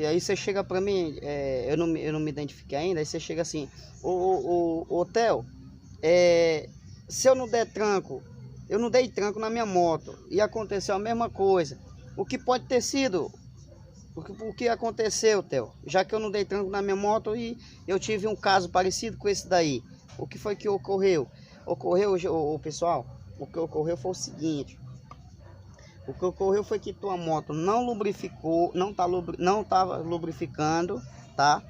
aí você chega para mim, eu não me identifiquei ainda, aí você chega assim, ô Theo, se eu não der tranco, eu não dei tranco na minha moto e aconteceu a mesma coisa, o que pode ter sido... O que aconteceu, Theo? Já que eu não dei tranco na minha moto e eu tive um caso parecido com esse daí. O que foi que ocorreu? Pessoal, o que ocorreu foi o seguinte. O que ocorreu foi que tua moto não lubrificou, não estava lubrificando, tá?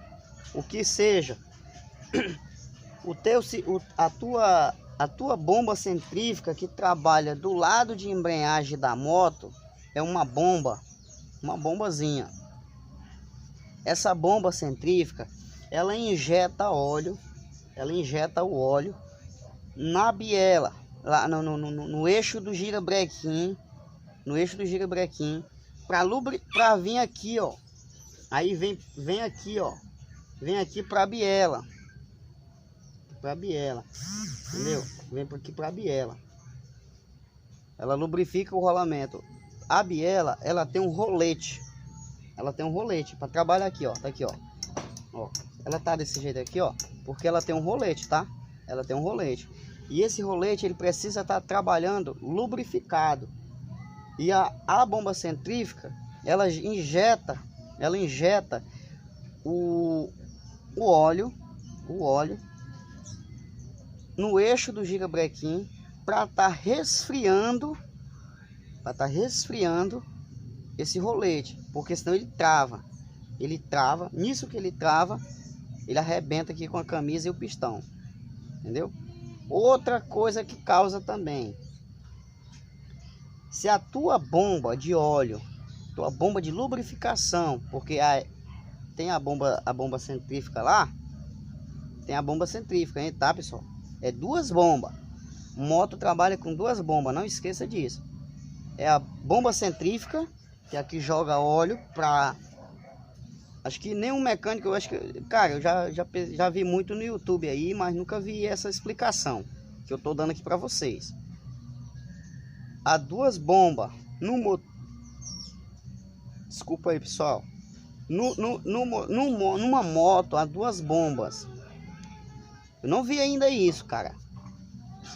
O que seja. a tua bomba centrífuga que trabalha do lado de embreagem da moto é uma bombazinha. Essa bomba centrífuga, ela injeta óleo, o óleo na biela, lá no eixo do girabrequim, para vir aqui, ó. Aí vem aqui, ó. Vem aqui para a biela. Entendeu? Vem por aqui para a biela. Ela lubrifica o rolamento. A biela, ela tem um rolete. Para trabalhar aqui, ó. Tá aqui, ó. Ó. Ela tá desse jeito aqui, ó, porque ela tem um rolete, tá? Ela tem um rolete. E esse rolete, ele precisa estar trabalhando lubrificado. E a bomba centrífuga, ela injeta o óleo no eixo do girabrequim para estar resfriando esse rolete, porque senão ele trava. Nisso que ele trava, ele arrebenta aqui com a camisa e o pistão, entendeu? Outra coisa que causa também, se a tua bomba de óleo, tua bomba de lubrificação, porque tem a bomba centrífuga lá, tem a bomba centrífuga, hein, tá, pessoal? É duas bombas. Moto trabalha com duas bombas, não esqueça disso. É a bomba centrífuga, que aqui joga óleo para... Acho que nenhum mecânico, cara, eu já vi muito no YouTube aí, mas nunca vi essa explicação que eu tô dando aqui para vocês. Há duas bombas no motor. Desculpa aí, pessoal. Numa moto há duas bombas. Eu não vi ainda isso, cara.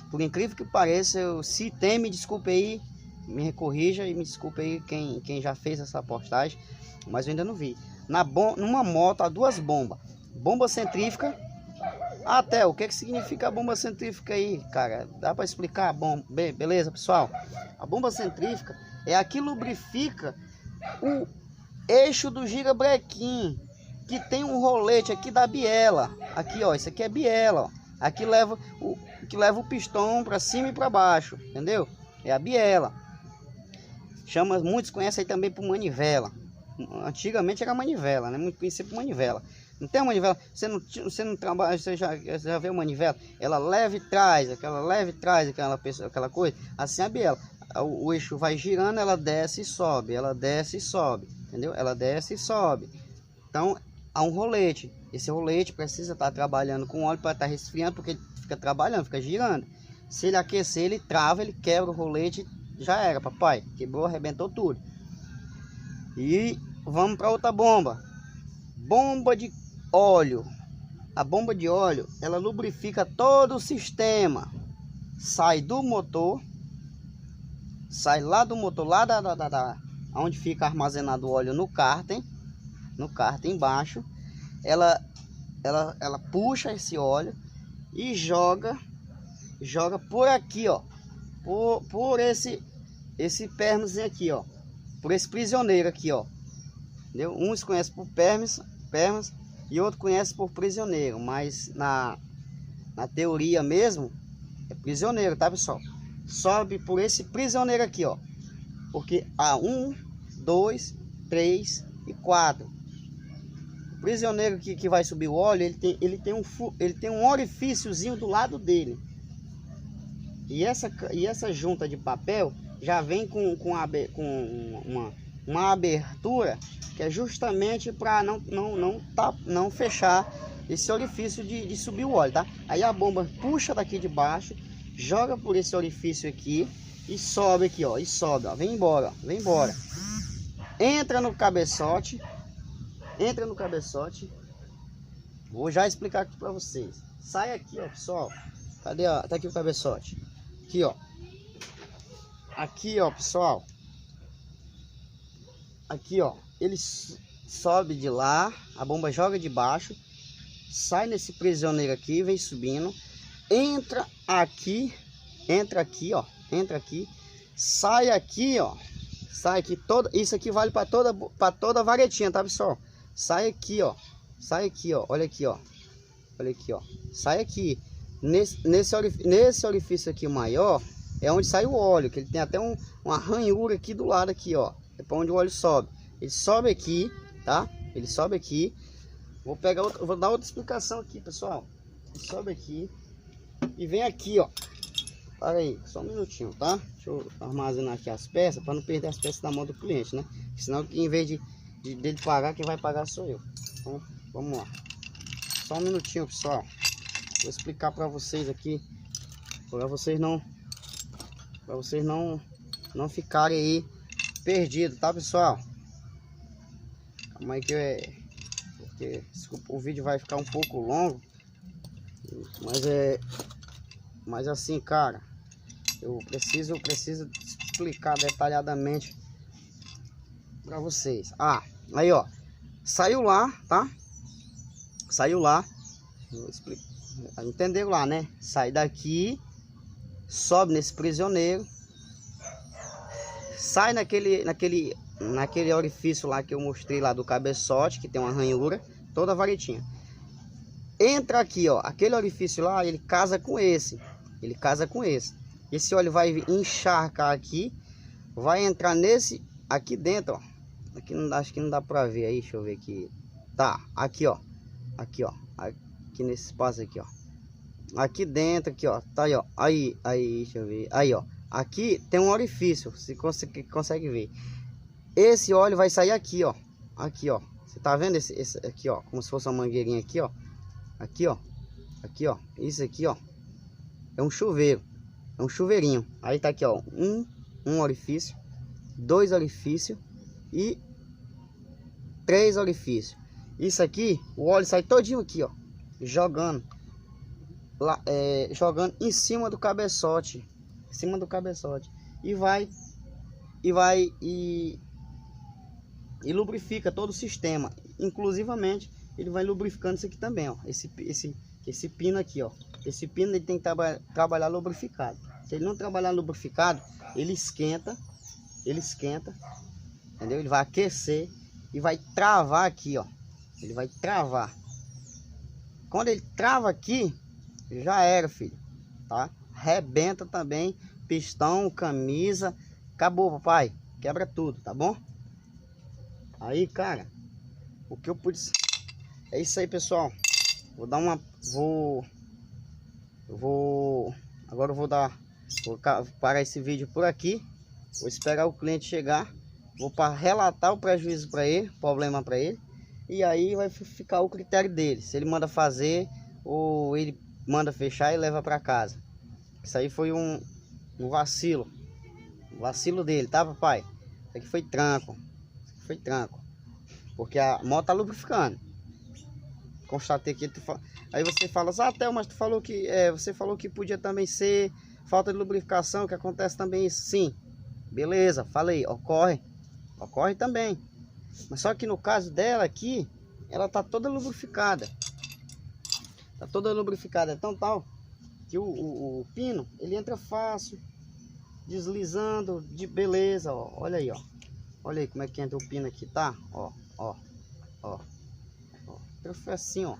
Por incrível que pareça, se tem, me desculpe aí, me corrija e me desculpe aí quem já fez essa postagem, mas eu ainda não vi. Numa moto há duas bombas. Bomba centrífuga. Até o que significa a bomba centrífuga aí, cara? Dá para explicar? Bom, beleza, pessoal? A bomba centrífuga é a que lubrifica o eixo do girabrequim, que tem um rolete aqui da biela. Aqui, ó, isso aqui é biela, ó. Aqui leva o pistão para cima e para baixo, entendeu? É a biela. Muitos conhecem aí também por manivela. Antigamente era manivela, né? Muito conhecido por manivela. Não tem uma manivela, você não trabalha, você já vê uma manivela, ela leve e traz, aquela coisa, assim a biela. O eixo vai girando, ela desce e sobe, entendeu? Ela desce e sobe. Então, há um rolete. Esse rolete precisa estar trabalhando com óleo para estar resfriando, porque ele fica trabalhando, fica girando. Se ele aquecer, ele trava, ele quebra o rolete, já era, papai. Quebrou, arrebentou tudo. E vamos para outra bomba. Bomba de óleo. A bomba de óleo, ela lubrifica todo o sistema. Sai do motor, sai lá do motor, lá onde fica armazenado o óleo no cárter embaixo. Ela puxa esse óleo e joga por aqui, ó, por esse permes aqui, ó, por esse prisioneiro aqui, ó, entendeu? Uns conhecem por permes e outro conhece por prisioneiro, mas na teoria mesmo é prisioneiro, tá, pessoal? Sobe por esse prisioneiro aqui, ó, porque há 1, 2, 3 e 4. O prisioneiro que vai subir o óleo, ele tem um orifíciozinho do lado dele. E essa junta de papel já vem com uma abertura que é justamente para não fechar esse orifício de subir o óleo, tá? Aí a bomba puxa daqui de baixo, joga por esse orifício aqui e sobe aqui, ó, ó, vem embora. Entra no cabeçote. Vou já explicar aqui para vocês. Sai aqui, ó, pessoal. Cadê, ó? Tá aqui o cabeçote. Aqui, ó. Aqui, ó, pessoal. Aqui, ó. Ele sobe de lá, a bomba joga de baixo, sai nesse prisioneiro aqui, vem subindo, entra aqui, ó, sai aqui, ó. Sai aqui isso aqui vale para toda a varetinha, tá, pessoal? Sai aqui, ó. Olha aqui, ó. Olha aqui, ó. Sai aqui. Nesse orifício aqui maior, é onde sai o óleo, que ele tem até uma ranhura aqui do lado aqui, ó. É para onde o óleo sobe. Ele sobe aqui, tá? Ele sobe aqui. Vou pegar outra, vou dar outra explicação aqui, pessoal. Ele sobe aqui e vem aqui, ó. Para aí, só um minutinho, tá? Deixa eu armazenar aqui as peças para não perder as peças da mão do cliente, né? Senão, em vez dele pagar, quem vai pagar sou eu. Então, vamos lá. Só um minutinho, pessoal. Vou explicar para vocês aqui, para vocês não ficarem aí perdidos, tá, pessoal? Calma aí porque desculpa, o vídeo vai ficar um pouco longo, mas assim, cara, eu preciso explicar detalhadamente para vocês. Aí, ó, saiu lá, tá? Saiu lá, vou explicar. Entenderam lá, né? Sai daqui, sobe nesse prisioneiro, sai naquele orifício lá que eu mostrei lá do cabeçote, que tem uma ranhura, toda varetinha. Entra aqui, ó, aquele orifício lá, ele casa com esse. Ele casa com esse. Esse óleo vai encharcar aqui, vai entrar nesse aqui dentro, ó. Aqui não dá, acho que não dá pra ver aí, deixa eu ver aqui. Tá, aqui, ó. Aqui, ó. Aqui nesse espaço aqui, ó. Aqui dentro, aqui, ó. Tá aí, ó. Aí, deixa eu ver. Aí, ó. Aqui tem um orifício, se consegue ver. Esse óleo vai sair aqui, ó. Aqui, ó. Você tá vendo esse aqui, ó? Como se fosse uma mangueirinha aqui, ó. Aqui, ó. Aqui, ó. Isso aqui, ó. É um chuveiro. É um chuveirinho. Aí tá aqui, ó. Um orifício. 2 orifícios. E 3 orifícios. Isso aqui, o óleo sai todinho aqui, ó. Jogando. Lá, jogando em cima do cabeçote. Em cima do cabeçote. E lubrifica todo o sistema. Inclusivamente, ele vai lubrificando isso aqui também, ó. Esse pino aqui, ó. Esse pino ele tem que trabalhar lubrificado. Se ele não trabalhar lubrificado, ele esquenta. Entendeu? Ele vai aquecer e vai travar aqui, ó. Ele vai travar. Quando ele trava aqui, já era, filho, tá? Rebenta também pistão, camisa. Acabou, papai. Quebra tudo, tá bom? Aí, cara, o que eu pude... É isso aí, pessoal. Agora eu vou parar esse vídeo por aqui. Vou esperar o cliente chegar. Vou relatar o prejuízo para ele, problema para ele. E aí vai ficar o critério dele. Se ele manda fazer ou ele manda fechar e leva para casa. Isso aí foi um vacilo. Um vacilo dele, tá, papai? Isso aqui foi tranco. Porque a moto tá lubrificando. Constatei que aí você fala assim, Theo, mas tu falou que você falou que podia também ser falta de lubrificação, que acontece também isso. Sim, beleza, falei, ocorre também. Mas só que no caso dela aqui, ela tá toda lubrificada. Tá toda lubrificada, tão tal que o pino, ele entra fácil, deslizando de beleza, ó. Olha aí, ó. Olha aí como é que entra o pino aqui, tá? Ó. Entra assim, ó.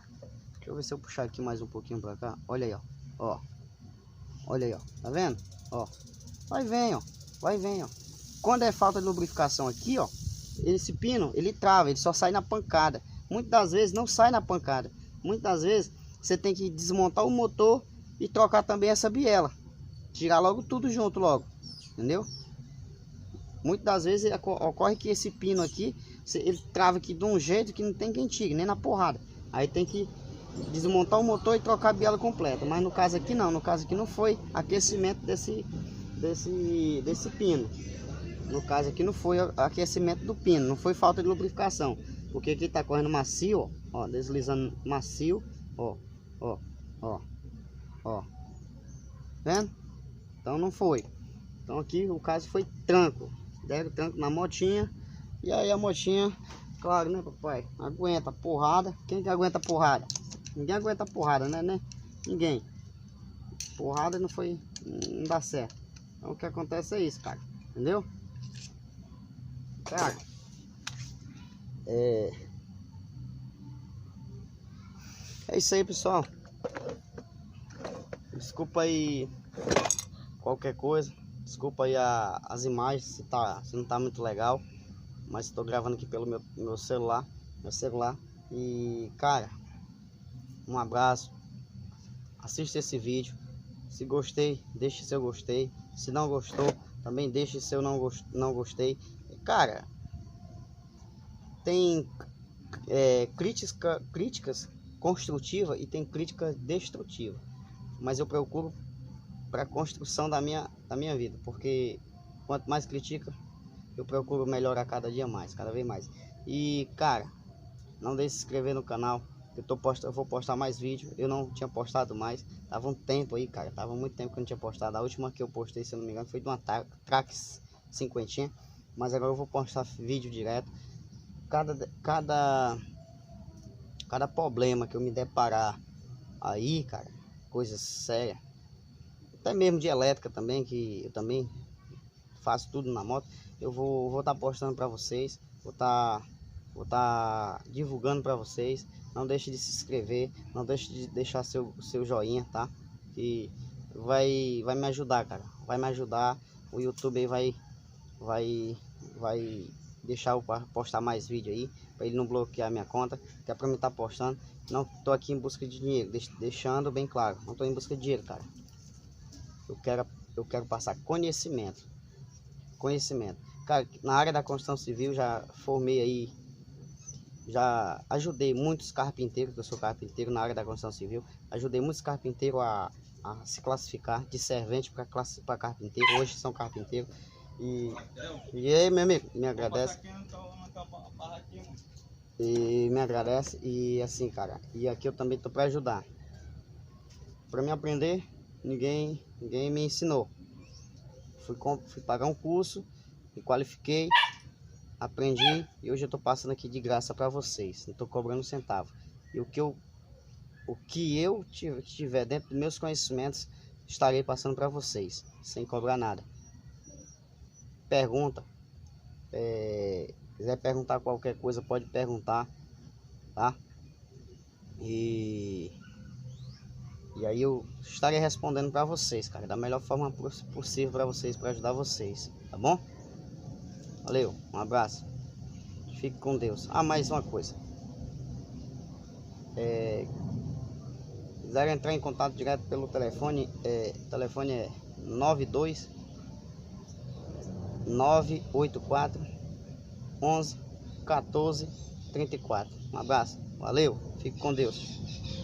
Deixa eu ver se eu puxar aqui mais um pouquinho pra cá. Olha aí, ó. Olha aí, ó. Tá vendo? Ó. Vai vem, ó. Quando é falta de lubrificação aqui, ó, esse pino, ele trava, ele só sai na pancada. Muitas das vezes não sai na pancada. Muitas das vezes você tem que desmontar o motor e trocar também essa biela. Tirar logo tudo junto logo. Entendeu? Muitas das vezes ocorre que esse pino aqui, ele trava aqui de um jeito que não tem quem tire, nem na porrada. Aí tem que desmontar o motor e trocar a biela completa. Mas no caso aqui não. No caso aqui não foi aquecimento desse pino. No caso aqui não foi aquecimento do pino, não foi falta de lubrificação. Porque aqui tá correndo macio, ó, deslizando macio, ó. Vendo? Então não foi. Então aqui o caso foi tranco. Deram tranco na motinha. E aí a motinha, claro, né, papai? Aguenta porrada. Quem que aguenta porrada? Ninguém aguenta porrada, né? Ninguém. Porrada não dá certo. Então o que acontece é isso, cara. Entendeu? Cara, é É isso aí, pessoal. Desculpa aí qualquer coisa. Desculpa aí as imagens se não tá muito legal. Mas estou gravando aqui pelo meu celular. E cara, um abraço. Assista esse vídeo. Se gostei, deixe seu gostei. Se não gostou, também deixe seu não gostei. Cara, tem críticas construtivas e tem crítica destrutiva. Mas eu procuro para a construção da minha vida, porque quanto mais critica, eu procuro melhorar cada dia mais, cada vez mais. E cara, não deixe de se inscrever no canal. Eu vou postar mais vídeos. Eu não tinha postado mais. Tava um tempo aí, cara. Tava muito tempo que eu não tinha postado. A última que eu postei, se eu não me engano, foi de uma Trax 50. Mas agora eu vou postar vídeo direto. Cada problema que eu me deparar aí, cara, coisa séria. Até mesmo de elétrica também, que eu também faço tudo na moto. Eu vou estar postando para vocês. Vou estar divulgando para vocês. Não deixe de se inscrever, não deixe de deixar seu joinha, tá? Que vai me ajudar, cara. Vai me ajudar. O YouTube aí vai deixar eu postar mais vídeo aí, para ele não bloquear minha conta, que é para mim estar postando. Não tô aqui em busca de dinheiro, deixando bem claro. Não tô em busca de dinheiro, cara. Eu quero passar conhecimento. Cara, na área da construção civil já formei aí. Já ajudei muitos carpinteiros, que eu sou carpinteiro na área da construção civil. Ajudei muitos carpinteiros a se classificar de servente para carpinteiro. Hoje são carpinteiros. E aí, meu amigo, me agradece. E me agradece. E assim, cara, e aqui eu também tô para ajudar. Para me aprender, ninguém me ensinou. Fui pagar um curso, me qualifiquei. Aprendi e hoje eu tô passando aqui de graça para vocês. Não tô cobrando um centavo. E o que eu tiver dentro dos meus conhecimentos, estarei passando para vocês, sem cobrar nada. Pergunta. Quiser perguntar qualquer coisa, pode perguntar, tá? E aí eu estarei respondendo para vocês, cara, da melhor forma possível para vocês, para ajudar vocês, tá bom? Valeu, um abraço. Fique com Deus. Mais uma coisa. Quiser entrar em contato direto pelo telefone, o telefone é 92 984 11 14 34. Um abraço. Valeu. Fique com Deus.